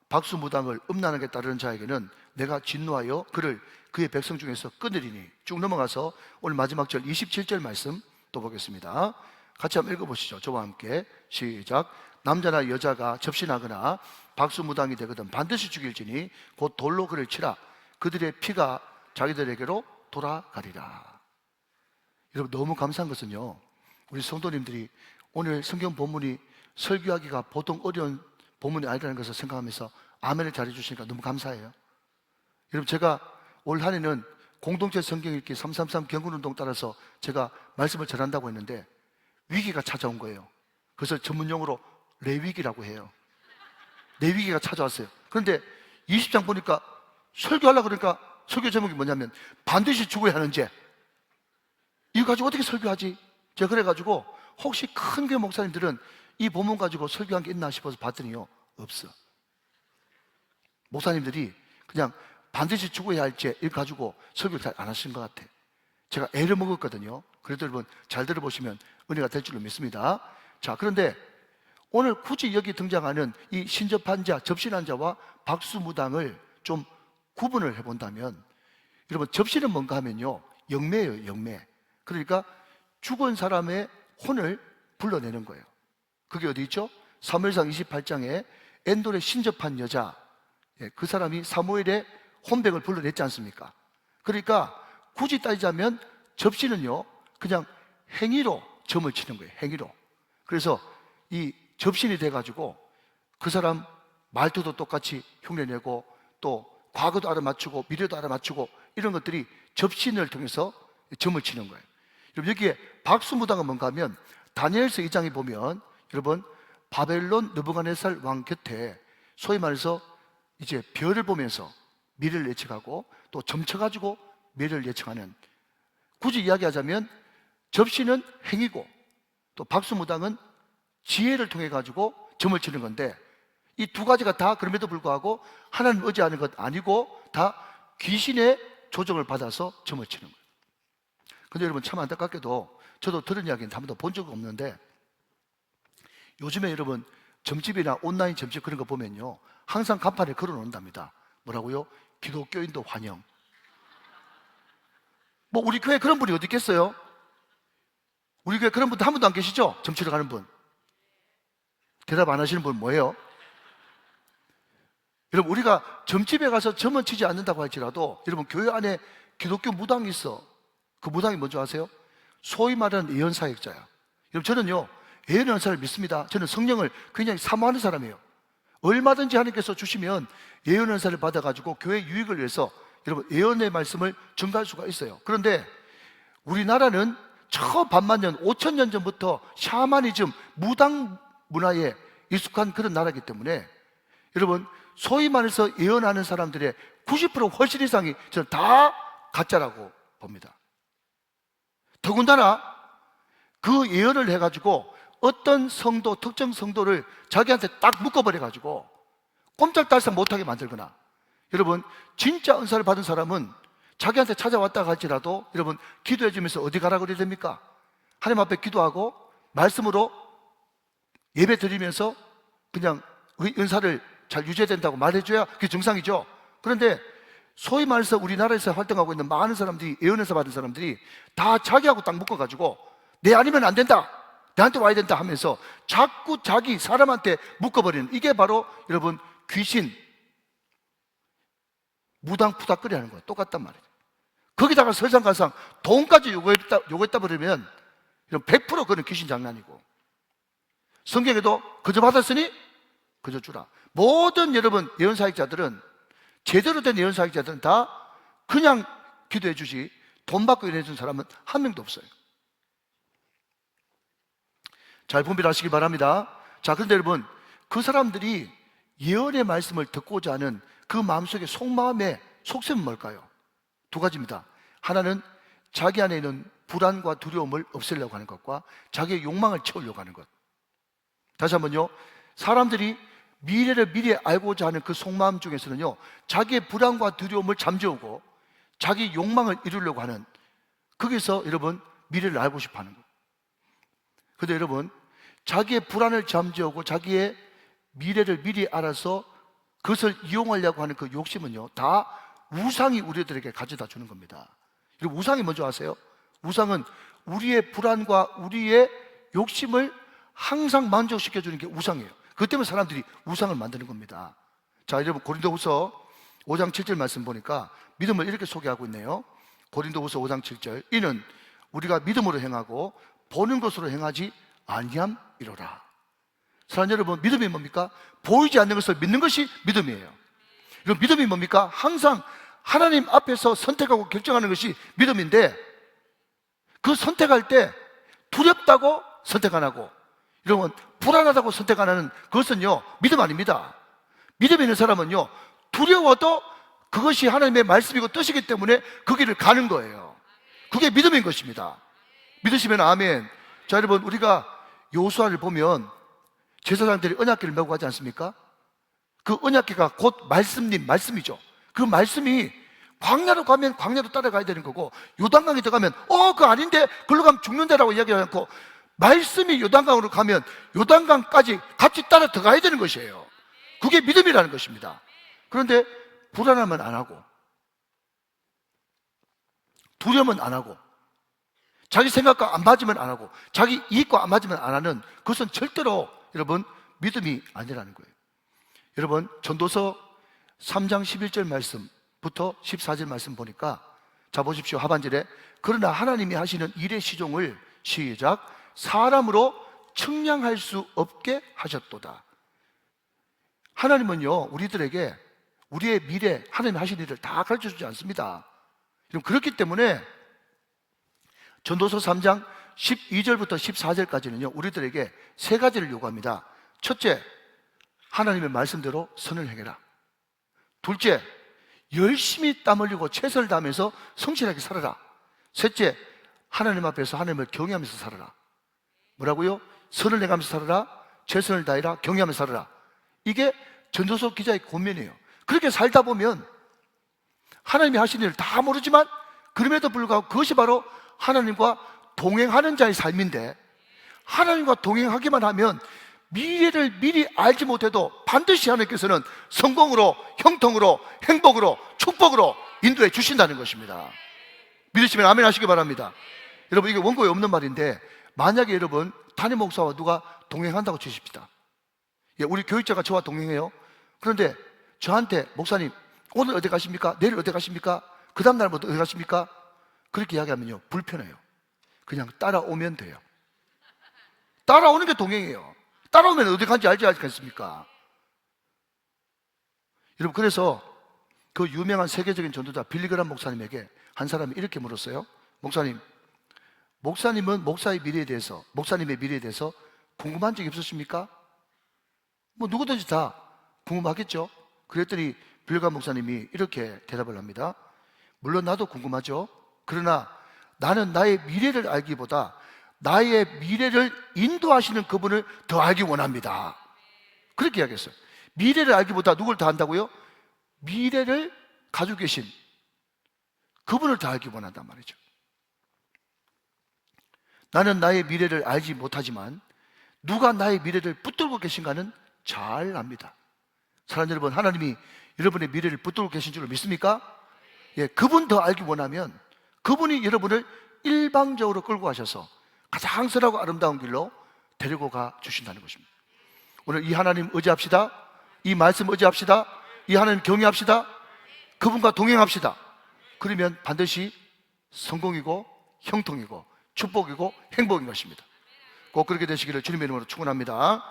박수무당을 음란하게 따르는 자에게는 내가 진노하여 그를 그의 백성 중에서 끊으리니. 쭉 넘어가서 오늘 마지막 절 27절 말씀 또 보겠습니다. 같이 한번 읽어보시죠. 저와 함께 시작. 남자나 여자가 접신하거나 박수무당이 되거든 반드시 죽일지니 곧 돌로 그를 치라. 그들의 피가 자기들에게로 돌아가리라. 여러분, 너무 감사한 것은요, 우리 성도님들이 오늘 성경 본문이 설교하기가 보통 어려운 본문이 아니라는 것을 생각하면서 아멘을 잘해 주시니까 너무 감사해요. 여러분, 제가 올 한 해는 공동체 성경 읽기 333 경건운동 따라서 제가 말씀을 전한다고 했는데 위기가 찾아온 거예요. 그래서 전문용어로 레위기라고 해요. 레위기가 찾아왔어요. 그런데 20장 보니까 설교하려고 그러니까 설교 제목이 뭐냐면 반드시 죽어야 하는 죄. 이거 가지고 어떻게 설교하지? 제가 그래가지고 혹시 큰 교회 목사님들은 이 본문 가지고 설교한 게 있나 싶어서 봤더니요, 없어. 목사님들이 그냥 반드시 죽어야 할 죄 이거 가지고 설교를 잘 안 하신 것 같아. 제가 애를 먹었거든요. 그래도 여러분 잘 들어보시면 은혜가 될 줄로 믿습니다. 자, 그런데 오늘 굳이 여기 등장하는 이 신접한 자, 접신한 자와 박수무당을 좀 구분을 해본다면, 여러분, 접신은 뭔가 하면요, 영매예요, 영매. 그러니까 죽은 사람의 혼을 불러내는 거예요. 그게 어디 있죠? 사무엘상 28장에 엔돌의 신접한 여자, 그 사람이 사무엘의 혼백을 불러냈지 않습니까? 그러니까 굳이 따지자면 접신은요, 그냥 행위로 점을 치는 거예요, 행위로. 그래서 이 접신이 돼가지고 그 사람 말투도 똑같이 흉내내고 또 과거도 알아맞추고 미래도 알아맞추고 이런 것들이 접신을 통해서 점을 치는 거예요. 여러분, 여기에 박수무당은 뭔가 하면 다니엘서 2장에 보면 여러분, 바벨론 느부갓네살 왕 곁에 소위 말해서 이제 별을 보면서 미래를 예측하고 또 점쳐가지고 미래를 예측하는, 굳이 이야기하자면 접신은 행위고 또 박수무당은 지혜를 통해 가지고 점을 치는 건데, 이 두 가지가 다 그럼에도 불구하고 하나님 의지하는 것 아니고 다 귀신의 조정을 받아서 점을 치는 거예요. 근데 여러분, 참 안타깝게도 저도 들은 이야기는 한 번도 본 적이 없는데, 요즘에 여러분 점집이나 온라인 점집 그런 거 보면요, 항상 간판에 걸어 놓는답니다. 뭐라고요? 기독교인도 환영. 뭐 우리 교회 그런 분이 어디 있겠어요? 우리 교회 그런 분도 한 분도 안 계시죠? 점치러 가는 분. 대답 안 하시는 분 뭐예요? 여러분, 우리가 점집에 가서 점은 치지 않는다고 할지라도 여러분, 교회 안에 기독교 무당이 있어. 그 무당이 뭔지 아세요? 소위 말하는 예언사역자야. 여러분, 저는요, 예언 은사를 믿습니다. 저는 성령을 굉장히 사모하는 사람이에요. 얼마든지 하나님께서 주시면 예언 은사를 받아가지고 교회 유익을 위해서 여러분 예언의 말씀을 전가할 수가 있어요. 그런데 우리나라는 저 반만 년, 5,000년 전부터 샤머니즘, 무당 문화에 익숙한 그런 나라이기 때문에 여러분, 소위 말해서 예언하는 사람들의 90% 훨씬 이상이 저는 다 가짜라고 봅니다. 더군다나 그 예언을 해가지고 어떤 성도, 특정 성도를 자기한테 딱 묶어버려가지고 꼼짝달싹 못하게 만들거나, 여러분, 진짜 은사를 받은 사람은 자기한테 찾아왔다 할지라도 여러분 기도해 주면서 어디 가라고 그래야 됩니까? 하나님 앞에 기도하고 말씀으로 예배 드리면서 그냥 은사를 잘 유지해야 된다고 말해줘야 그게 정상이죠. 그런데 소위 말해서 우리나라에서 활동하고 있는 많은 사람들이, 예언에서 받은 사람들이 다 자기하고 딱 묶어가지고 내 아니면 안 된다, 나한테 와야 된다 하면서 자꾸 자기 사람한테 묶어버리는, 이게 바로 여러분 귀신 무당푸닥거리 하는 거예요. 똑같단 말이에요. 거기다가 설상가상 돈까지 요구했다 버리면 100% 그는 귀신 장난이고, 성경에도 그저 받았으니 그저 주라. 모든 여러분 예언사역자들은, 제대로 된 예언사역자들은 다 그냥 기도해 주지 돈 받고 예언해 준 사람은 한 명도 없어요. 잘 분별하시기 바랍니다. 자, 그런데 여러분, 그 사람들이 예언의 말씀을 듣고자 하는 그 마음속의 속마음의 속셈은 뭘까요? 두 가지입니다. 하나는 자기 안에 있는 불안과 두려움을 없애려고 하는 것과 자기의 욕망을 채우려고 하는 것. 다시 한번요, 사람들이 미래를 미리 알고자 하는 그 속마음 중에서는요, 자기의 불안과 두려움을 잠재우고 자기 욕망을 이루려고 하는, 거기서 여러분 미래를 알고 싶어 하는 것. 그런데 여러분, 자기의 불안을 잠재우고 자기의 미래를 미리 알아서 그것을 이용하려고 하는 그 욕심은요, 다 우상이 우리들에게 가져다 주는 겁니다. 여러분, 우상이 뭔지 아세요? 우상은 우리의 불안과 우리의 욕심을 항상 만족시켜주는 게 우상이에요. 그것 때문에 사람들이 우상을 만드는 겁니다. 자, 여러분 고린도후서 5장 7절 말씀 보니까 믿음을 이렇게 소개하고 있네요. 고린도후서 5장 7절, 이는 우리가 믿음으로 행하고 보는 것으로 행하지 아니함이로라. 사랑하는 여러분, 믿음이 뭡니까? 보이지 않는 것을 믿는 것이 믿음이에요. 이런 믿음이 뭡니까? 항상 하나님 앞에서 선택하고 결정하는 것이 믿음인데, 그 선택할 때 두렵다고 선택 안 하고, 이러면 불안하다고 선택 안 하는 그것은요, 믿음 아닙니다. 믿음 있는 사람은요, 두려워도 그것이 하나님의 말씀이고 뜻이기 때문에 그 길을 가는 거예요. 그게 믿음인 것입니다. 믿으시면 아멘. 자, 여러분, 우리가 여호수아를 보면 제사장들이 언약궤를 메고 가지 않습니까? 그 언약궤가 곧 말씀이죠. 그 말씀이 광야로 가면 광야로 따라가야 되는 거고, 요단강에 들어가면 그거 아닌데 글로 가면 죽는다라고 이야기하지 않고, 말씀이 요단강으로 가면 요단강까지 같이 따라 들어가야 되는 것이에요. 그게 믿음이라는 것입니다. 그런데 불안하면 안 하고, 두려우면 안 하고, 자기 생각과 안 맞으면 안 하고, 자기 이익과 안 맞으면 안 하는, 그것은 절대로 여러분 믿음이 아니라는 거예요. 여러분, 전도서 3장 11절 말씀부터 14절 말씀 보니까, 자 보십시오. 하반절에, 그러나 하나님이 하시는 일의 시종을 시작, 사람으로 측량할 수 없게 하셨도다. 하나님은요, 우리들에게 우리의 미래, 하나님이 하신 일을 다 가르쳐주지 않습니다. 그렇기 때문에 전도서 3장 12절부터 14절까지는요, 우리들에게 세 가지를 요구합니다. 첫째, 하나님의 말씀대로 선을 행해라. 둘째, 열심히 땀 흘리고 최선을 다하면서 성실하게 살아라. 셋째, 하나님 앞에서 하나님을 경외하면서 살아라. 뭐라고요? 선을 행하면서 살아라, 최선을 다해라, 경외하면서 살아라. 이게 전도서 기자의 권면이에요. 그렇게 살다 보면 하나님이 하신 일을 다 모르지만, 그럼에도 불구하고 그것이 바로 하나님과 동행하는 자의 삶인데, 하나님과 동행하기만 하면 미래를 미리 알지 못해도 반드시 하나님께서는 성공으로, 형통으로, 행복으로, 축복으로 인도해 주신다는 것입니다. 믿으시면 아멘 하시기 바랍니다. 여러분, 이게 원고에 없는 말인데, 만약에 여러분 담임 목사와 누가 동행한다고 치십시다. 우리 교육자가 저와 동행해요. 그런데 저한테, 목사님 오늘 어디 가십니까? 내일 어디 가십니까? 그 다음 날부터 어디 가십니까? 그렇게 이야기하면요, 불편해요. 그냥 따라오면 돼요. 따라오는 게 동행이에요. 따라오면 어디 간지 알지 않겠습니까? 여러분, 그래서 그 유명한 세계적인 전도자 빌리그람 목사님에게 한 사람이 이렇게 물었어요. 목사님은 목사님의 미래에 대해서 궁금한 적이 없으십니까? 뭐 누구든지 다 궁금하겠죠. 그랬더니 빌리그람 목사님이 이렇게 대답을 합니다. 물론 나도 궁금하죠. 그러나 나는 나의 미래를 알기보다 나의 미래를 인도하시는 그분을 더 알기 원합니다. 그렇게 이야기했어요. 미래를 알기보다 누굴 더 안다고요? 미래를 가지고 계신 그분을 더 알기 원한단 말이죠. 나는 나의 미래를 알지 못하지만 누가 나의 미래를 붙들고 계신가는 잘 압니다. 사랑하는 여러분, 하나님이 여러분의 미래를 붙들고 계신 줄 믿습니까? 그분 더 알기 원하면 그분이 여러분을 일방적으로 끌고 가셔서 가장 선하고 아름다운 길로 데리고 가 주신다는 것입니다. 오늘 이 하나님 의지합시다. 이 말씀 의지합시다. 이 하나님 경외합시다. 그분과 동행합시다. 그러면 반드시 성공이고 형통이고 축복이고 행복인 것입니다. 꼭 그렇게 되시기를 주님의 이름으로 축원합니다.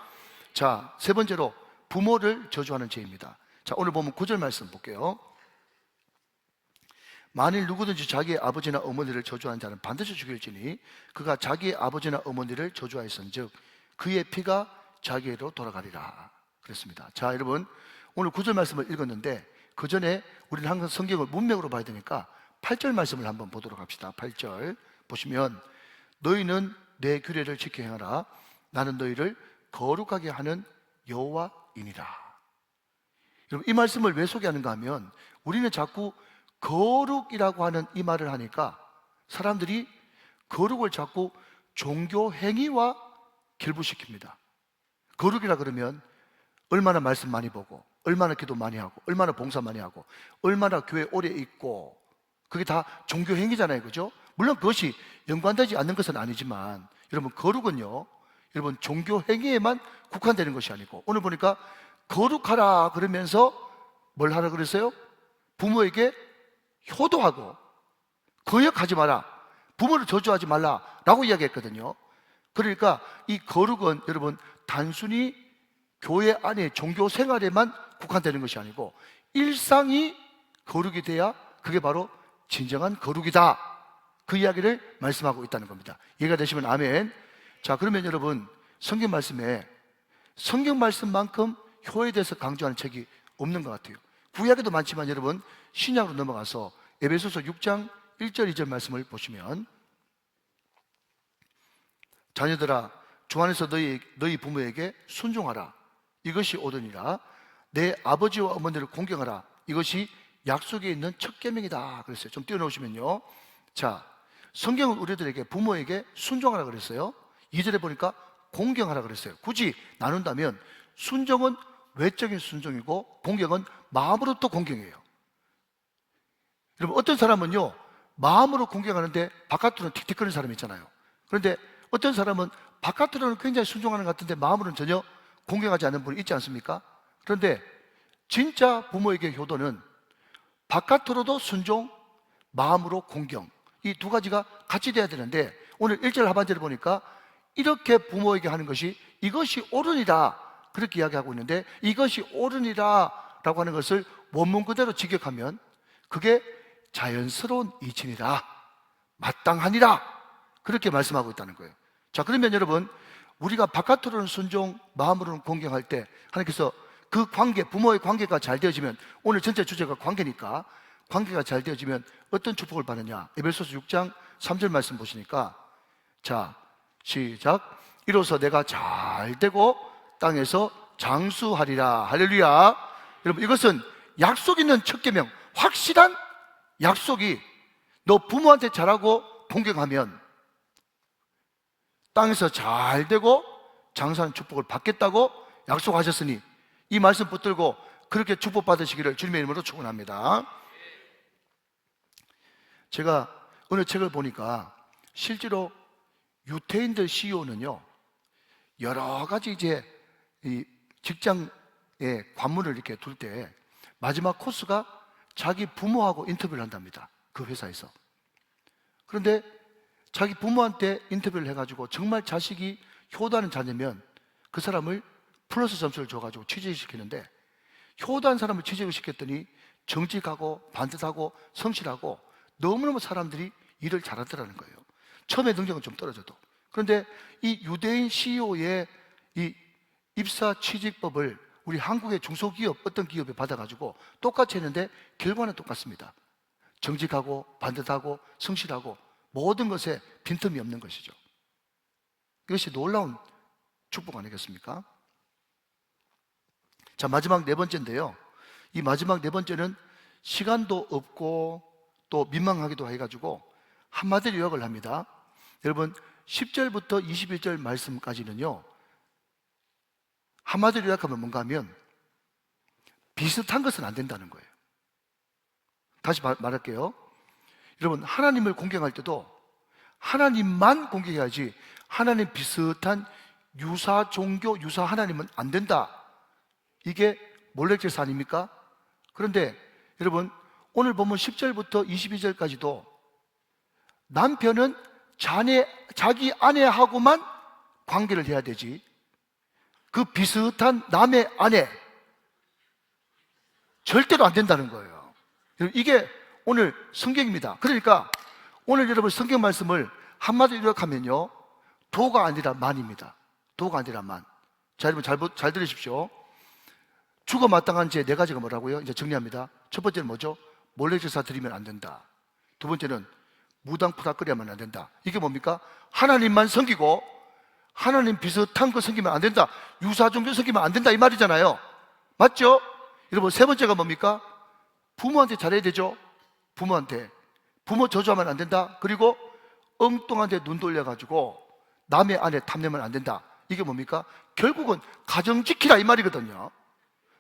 자, 세 번째로 부모를 저주하는 죄입니다. 자, 오늘 보면 9절 말씀 볼게요. 만일 누구든지 자기의 아버지나 어머니를 저주하는 자는 반드시 죽일지니 그가 자기의 아버지나 어머니를 저주하였은즉 그의 피가 자기에게로 돌아가리라 그랬습니다. 자, 여러분, 오늘 9절 말씀을 읽었는데 그 전에 우리는 항상 성경을 문맥으로 봐야 되니까 8절 말씀을 한번 보도록 합시다. 8절 보시면, 너희는 내 규례를 지켜 행하라. 나는 너희를 거룩하게 하는 여호와이니라. 여러분, 이 말씀을 왜 소개하는가 하면, 우리는 자꾸 거룩이라고 하는 이 말을 하니까 사람들이 거룩을 자꾸 종교 행위와 결부시킵니다. 거룩이라 그러면 얼마나 말씀 많이 보고, 얼마나 기도 많이 하고, 얼마나 봉사 많이 하고, 얼마나 교회 오래 있고, 그게 다 종교 행위잖아요, 그죠? 물론 그것이 연관되지 않는 것은 아니지만, 여러분, 거룩은요, 여러분 종교 행위에만 국한되는 것이 아니고 오늘 보니까 거룩하라 그러면서 뭘 하라 그랬어요? 부모에게 효도하고 거역하지 마라, 부모를 저주하지 말라라고 이야기했거든요. 그러니까 이 거룩은 여러분 단순히 교회 안에 종교 생활에만 국한되는 것이 아니고 일상이 거룩이 돼야 그게 바로 진정한 거룩이다, 그 이야기를 말씀하고 있다는 겁니다. 이해가 되시면 아멘. 자, 그러면 여러분 성경 말씀에 성경 말씀만큼 효에 대해서 강조하는 책이 없는 것 같아요. 구약에도 많지만 여러분 신약으로 넘어가서 에베소서 6장 1절 2절 말씀을 보시면, 자녀들아 주 안에서 너희 부모에게 순종하라, 이것이 옳으니라. 내 아버지와 어머니를 공경하라, 이것이 약속에 있는 첫 계명이다 그랬어요. 좀 띄워놓으시면요. 자, 성경은 우리들에게 부모에게 순종하라 그랬어요. 2절에 보니까 공경하라 그랬어요. 굳이 나눈다면 순종은 외적인 순종이고 공경은 마음으로 또 공경이에요. 여러분 어떤 사람은요 마음으로 공경하는데 바깥으로는 틱틱거리는 사람이 있잖아요. 그런데 어떤 사람은 바깥으로는 굉장히 순종하는 것 같은데 마음으로는 전혀 공경하지 않는 분이 있지 않습니까? 그런데 진짜 부모에게 효도는 바깥으로도 순종, 마음으로 공경, 이 두 가지가 같이 돼야 되는데 오늘 1절 하반절을 보니까 이렇게 부모에게 하는 것이 이것이 옳으니라 그렇게 이야기하고 있는데, 이것이 옳으니라 라고 하는 것을 원문 그대로 직역하면 그게 자연스러운 이치니라, 마땅하니라, 그렇게 말씀하고 있다는 거예요. 자, 그러면 여러분 우리가 바깥으로는 순종, 마음으로는 공경할 때 하나님께서 그 관계, 부모의 관계가 잘 되어지면, 오늘 전체 주제가 관계니까 관계가 잘 되어지면 어떤 축복을 받느냐. 에베소서 6장 3절 말씀 보시니까, 자 시작. 이로써 내가 잘 되고 땅에서 장수하리라. 할렐루야. 여러분 이것은 약속 있는 첫 계명, 확실한 약속이, 너 부모한테 잘하고 공경하면 땅에서 잘 되고 장수하는 축복을 받겠다고 약속하셨으니 이 말씀 붙들고 그렇게 축복받으시기를 주님의 이름으로 축원합니다. 제가 어느 책을 보니까 실제로 유태인들 CEO는요 여러 가지 이제 이 직장에 관문을 이렇게 둘 때 마지막 코스가 자기 부모하고 인터뷰를 한답니다. 그 회사에서. 그런데 자기 부모한테 인터뷰를 해가지고 정말 자식이 효도하는 자녀면 그 사람을 플러스 점수를 줘가지고 취직시키는데, 효도한 사람을 취직을 시켰더니 정직하고 반듯하고 성실하고 너무너무 사람들이 일을 잘하더라는 거예요. 처음에 능력은 좀 떨어져도. 그런데 이 유대인 CEO의 이 입사 취직법을 우리 한국의 중소기업 어떤 기업에 받아가지고 똑같이 했는데 결과는 똑같습니다. 정직하고 반듯하고 성실하고 모든 것에 빈틈이 없는 것이죠. 이것이 놀라운 축복 아니겠습니까? 자, 마지막 네 번째인데요, 이 마지막 네 번째는 시간도 없고 또 민망하기도 해가지고 한마디로 요약을 합니다. 여러분 10절부터 21절 말씀까지는요 한마디로 요약하면 뭔가 하면 비슷한 것은 안 된다는 거예요. 다시 말할게요. 여러분 하나님을 공경할 때도 하나님만 공경해야지 하나님 비슷한 유사 종교, 유사 하나님은 안 된다. 이게 몰래제사 아닙니까? 그런데 여러분 오늘 보면 10절부터 22절까지도 남편은 자기 아내하고만 관계를 해야 되지 그 비슷한 남의 아내 절대로 안 된다는 거예요. 이게 오늘 성경입니다. 그러니까 오늘 여러분 성경 말씀을 한마디로 요약하면요 도가 아니라 만입니다. 도가 아니라 만. 자, 여러분 잘 들으십시오. 죽어 마땅한 죄 네 가지가 뭐라고요? 이제 정리합니다. 첫 번째는 뭐죠? 몰래제사 드리면 안 된다. 두 번째는 무당푸닥거리면 안 된다. 이게 뭡니까? 하나님만 섬기고 하나님 비슷한 거 섬기면 안 된다. 유사종교 섬기면 안 된다 이 말이잖아요. 맞죠? 여러분 세 번째가 뭡니까? 부모한테 잘해야 되죠. 부모 저주하면 안 된다. 그리고 엉뚱한 데 눈 돌려가지고 남의 아내 탐내면 안 된다. 이게 뭡니까? 결국은 가정 지키라 이 말이거든요.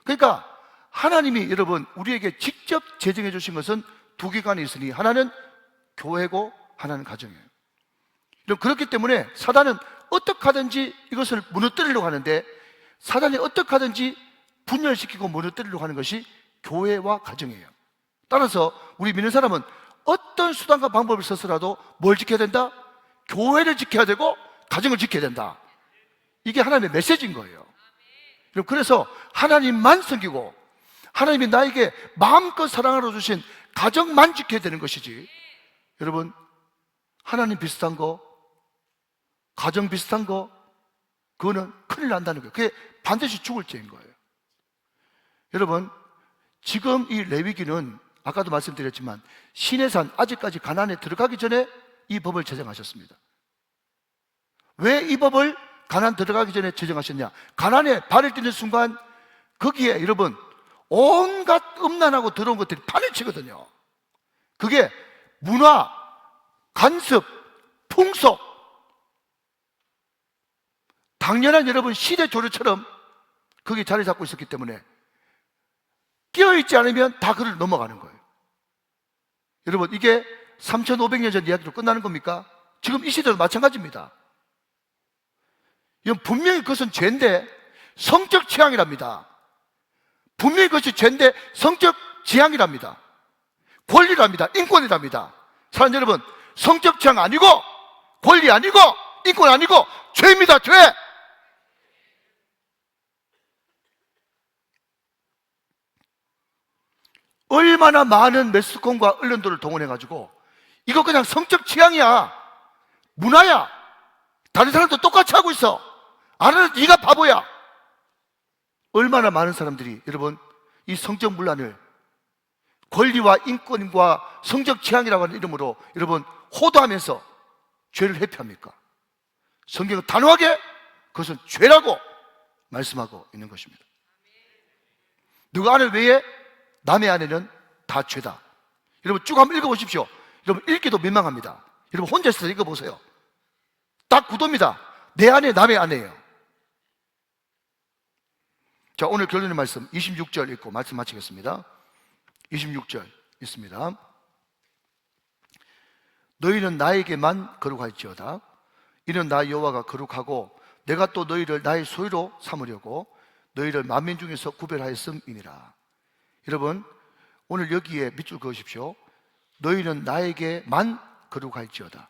그러니까 하나님이 여러분 우리에게 직접 제정해 주신 것은 두 기관이 있으니 하나는 교회고 하나는 가정이에요. 그렇기 때문에 사단은 어떻게 하든지 이것을 무너뜨리려고 하는데, 사단이 어떻게 하든지 분열시키고 무너뜨리려고 하는 것이 교회와 가정이에요. 따라서 우리 믿는 사람은 어떤 수단과 방법을 써서라도 뭘 지켜야 된다? 교회를 지켜야 되고 가정을 지켜야 된다. 이게 하나님의 메시지인 거예요. 그래서 하나님만 섬기고 하나님이 나에게 마음껏 사랑하러 주신 가정만 지켜야 되는 것이지, 여러분, 하나님 비슷한 거, 가정 비슷한 거, 그거는 큰일 난다는 거예요. 그게 반드시 죽을 죄인 거예요. 여러분, 지금 이 레위기는 아까도 말씀드렸지만 시내산, 아직까지 가나안에 들어가기 전에 이 법을 제정하셨습니다. 왜 이 법을 가나안 들어가기 전에 제정하셨냐? 가나안에 발을 딛는 순간 거기에 여러분 온갖 음란하고 더러운 것들이 판을 치거든요. 그게 문화, 관습, 풍속, 당연한 여러분 시대 조류처럼 거기 자리 잡고 있었기 때문에 끼어있지 않으면 다 그를 넘어가는 거예요. 여러분, 이게 3,500년 전 이야기로 끝나는 겁니까? 지금 이 시대도 마찬가지입니다. 이건 분명히 그것은 죄인데 성적 취향이랍니다. 분명히 그것이 죄인데 성적 지향이랍니다. 권리랍니다. 인권이랍니다. 사랑하는 여러분, 성적 취향 아니고 권리 아니고 인권 아니고 죄입니다. 죄. 얼마나 많은 매스컴과 언론들을 동원해가지고 이거 그냥 성적 취향이야, 문화야, 다른 사람도 똑같이 하고 있어, 알아서 네가 바보야. 얼마나 많은 사람들이 여러분 이 성적 문란을 권리와 인권과 성적 취향이라고 하는 이름으로 여러분 호도하면서 죄를 회피합니까? 성경은 단호하게 그것은 죄라고 말씀하고 있는 것입니다. 누가 아내 외에 남의 아내는 다 죄다. 여러분 쭉 한번 읽어보십시오. 여러분 읽기도 민망합니다. 여러분 혼자 있어서 읽어보세요. 딱 구도입니다. 내 아내, 남의 아내예요. 자, 오늘 결론의 말씀 26절 읽고 말씀 마치겠습니다. 26절 있습니다. 너희는 나에게만 거룩할지어다. 이는 나 여호와가 거룩하고 내가 또 너희를 나의 소유로 삼으려고 너희를 만민 중에서 구별하였음이니라. 여러분 오늘 여기에 밑줄 그으십시오. 너희는 나에게만 거룩할지어다.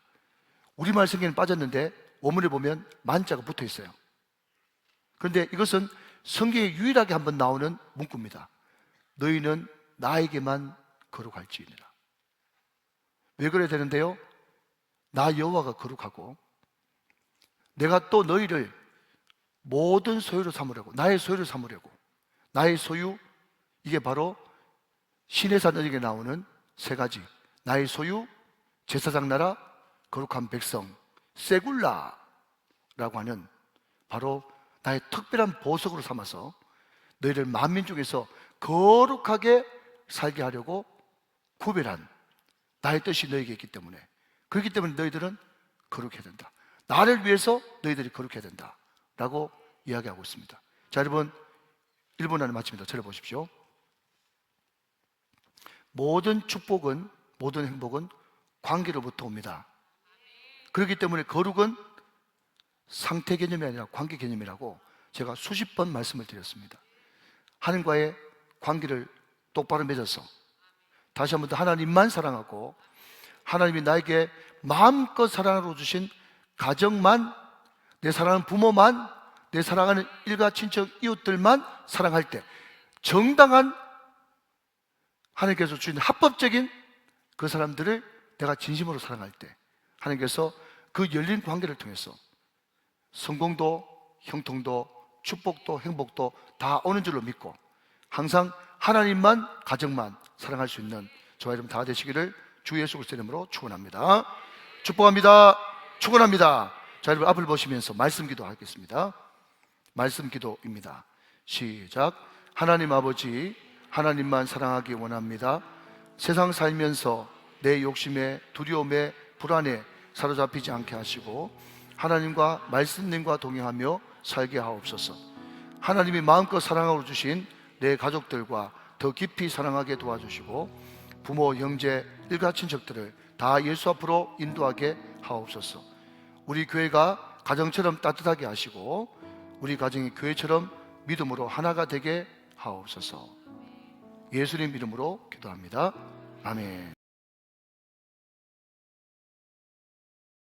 우리말 성경에 빠졌는데 원문에 보면 만자가 붙어 있어요. 그런데 이것은 성경에 유일하게 한번 나오는 문구입니다. 너희는 나에게만 거룩할지니라. 왜 그래야 되는데요? 나 여호와가 거룩하고 내가 또 너희를 모든 소유로 삼으려고, 나의 소유로 삼으려고. 나의 소유, 이게 바로 시내산 언역에 나오는 세 가지. 나의 소유, 제사장 나라, 거룩한 백성, 세굴라라고 하는 바로 나의 특별한 보석으로 삼아서 너희를 만민 중에서 거룩하게 살게 하려고 구별한 나의 뜻이 너에게 있기 때문에, 그렇기 때문에 너희들은 거룩해야 된다. 나를 위해서 너희들이 거룩해야 된다 라고 이야기하고 있습니다. 자, 여러분 1분 안에 마칩니다. 저를 보십시오. 모든 축복은, 모든 행복은 관계로부터 옵니다. 그렇기 때문에 거룩은 상태 개념이 아니라 관계 개념이라고 제가 수십 번 말씀을 드렸습니다. 하나님과의 관계를 똑바로 맺어서 다시 한번 더 하나님만 사랑하고 하나님이 나에게 마음껏 사랑으로 주신 가정만, 내 사랑하는 부모만, 내 사랑하는 일가 친척 이웃들만 사랑할 때, 정당한 하나님께서 주신 합법적인 그 사람들을 내가 진심으로 사랑할 때 하나님께서 그 열린 관계를 통해서 성공도 형통도 축복도 행복도 다 오는 줄로 믿고 항상 하나님만, 가정만 사랑할 수 있는 저와 여러분 다 되시기를 주 예수 그리스도의 이름으로 축원합니다. 축복합니다. 축원합니다. 자, 여러분 앞을 보시면서 말씀 기도하겠습니다. 말씀 기도입니다. 시작. 하나님 아버지, 하나님만 사랑하기 원합니다. 세상 살면서 내 욕심에, 두려움에, 불안에 사로잡히지 않게 하시고 하나님과 말씀님과 동행하며 살게 하옵소서. 하나님이 마음껏 사랑하고 주신 내 가족들과 더 깊이 사랑하게 도와주시고 부모, 형제, 일가 친척들을 다 예수 앞으로 인도하게 하옵소서. 우리 교회가 가정처럼 따뜻하게 하시고 우리 가정이 교회처럼 믿음으로 하나가 되게 하옵소서. 예수님 이름으로 기도합니다. 아멘.